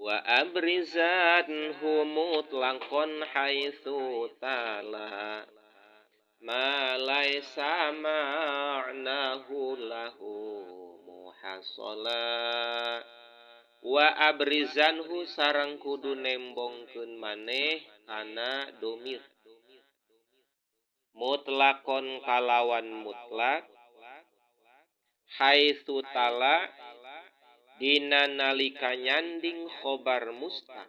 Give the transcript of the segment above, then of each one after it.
wa abrizat humut langkon haitsu tala ma laisa ma'nahu lahu muhassala wa abrizanhu sareng kudu nembongkeun maneh kana domir mutlakon kalawan mutlak haitsu tala dina nalika nyanding khobar mustaq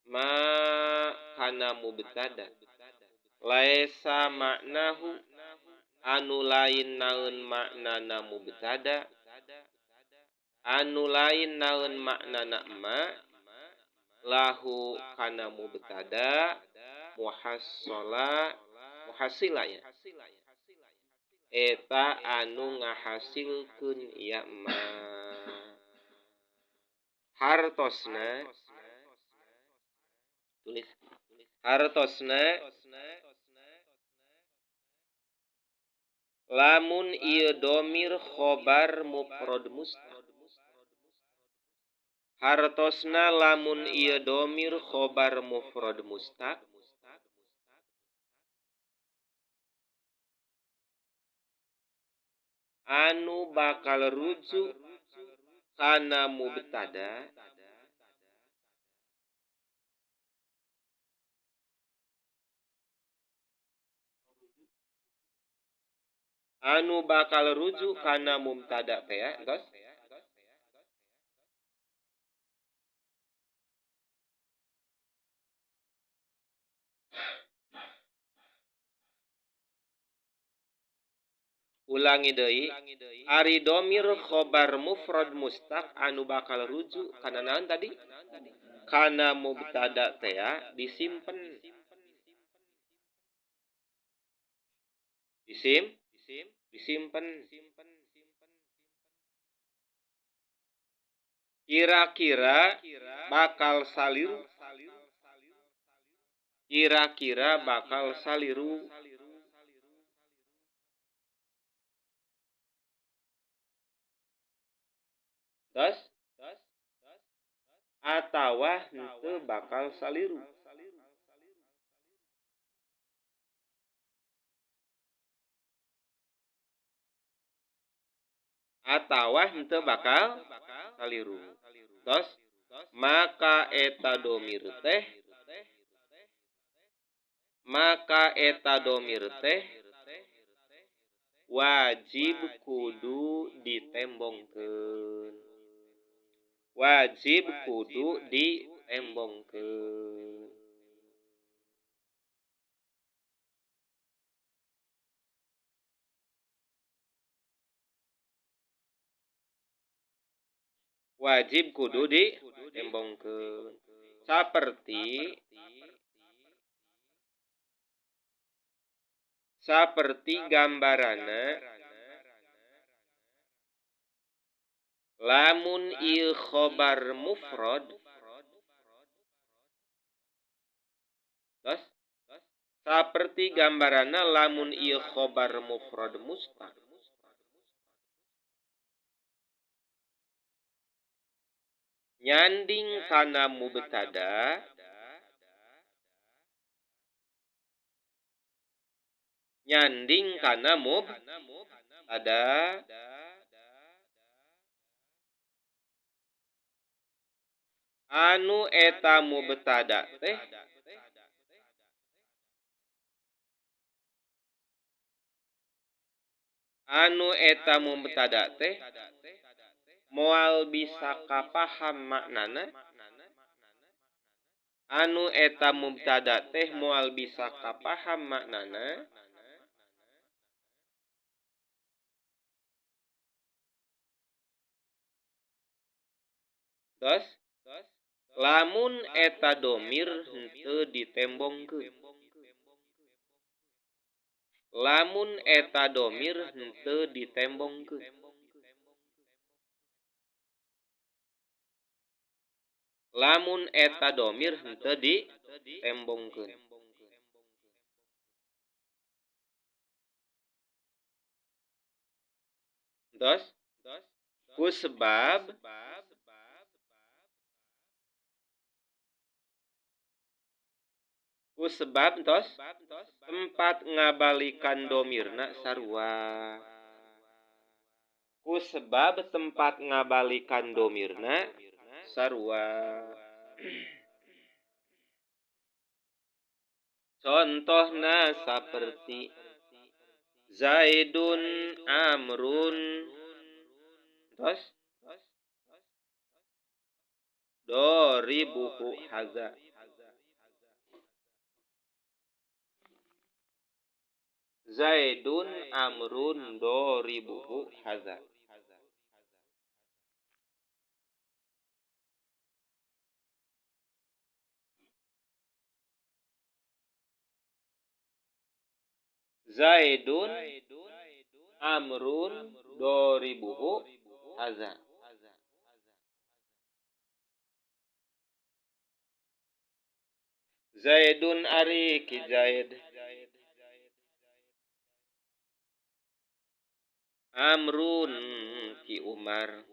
ma kana mubtada laisa maknahu anu lain naeun maknana mubtada anu lain naeun maknana ma lahu kana mubtada muhassila ya eta anu ngahasilkeun ieu ma hartosna tulis hartosna lamun ieu domir khobar mufrad mustaq hartosna lamun ieu domir khobar mufrad mustaq anu bakal rujuk kana mubtada anu bakal rujuk kana mubtada teh ya guys. Ulangi deui ari domir khobar mufrad mustaq anu bakal rujuk kana naon tadi kana mubtada teh ya disimpen disimpen kira-kira bakal saliru terus atawa henteu bakal saliru atawa henteu bakal saliru terus maka eta domir teh wajib kudu ditembongkeun saperti gambarana lamun ieu khobar mufrad terus saperti gambarana lamun ieu khobar mufrad mustaq nyanding kana mubtada anu eta mubtada teh moal bisa kapaham maknana terus lamun eta domir henteu ditembongkeun terus kusebab ku sebab tos tempat ngabalikan domirna sarua. Ku sebab tempat ngabalikan domirna sarua. Contohna saperti Zaidun Amrun tos doribuhu haza. Zaidun Amrun doribuhu haza. Zaidun Amrun doribuhu haza. Zaidun ari ki Zaid. Amrun ki Umar.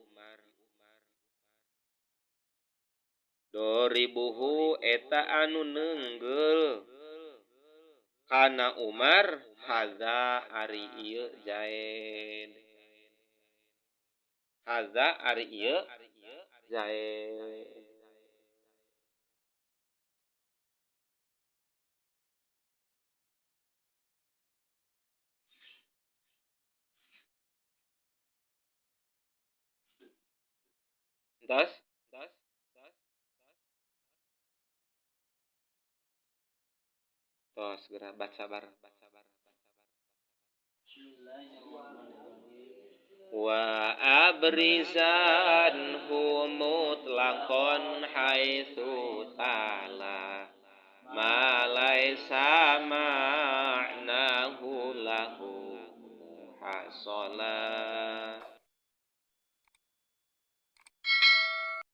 Doribuhu eta anu neunggel kana Umar haza ari ieu Zaid. Haza ari ieu Zaid. Tos tos geura baca bar. Wa abrizan humut lakon haitsu ta'ala malai sama ma'nahu lahu hasola.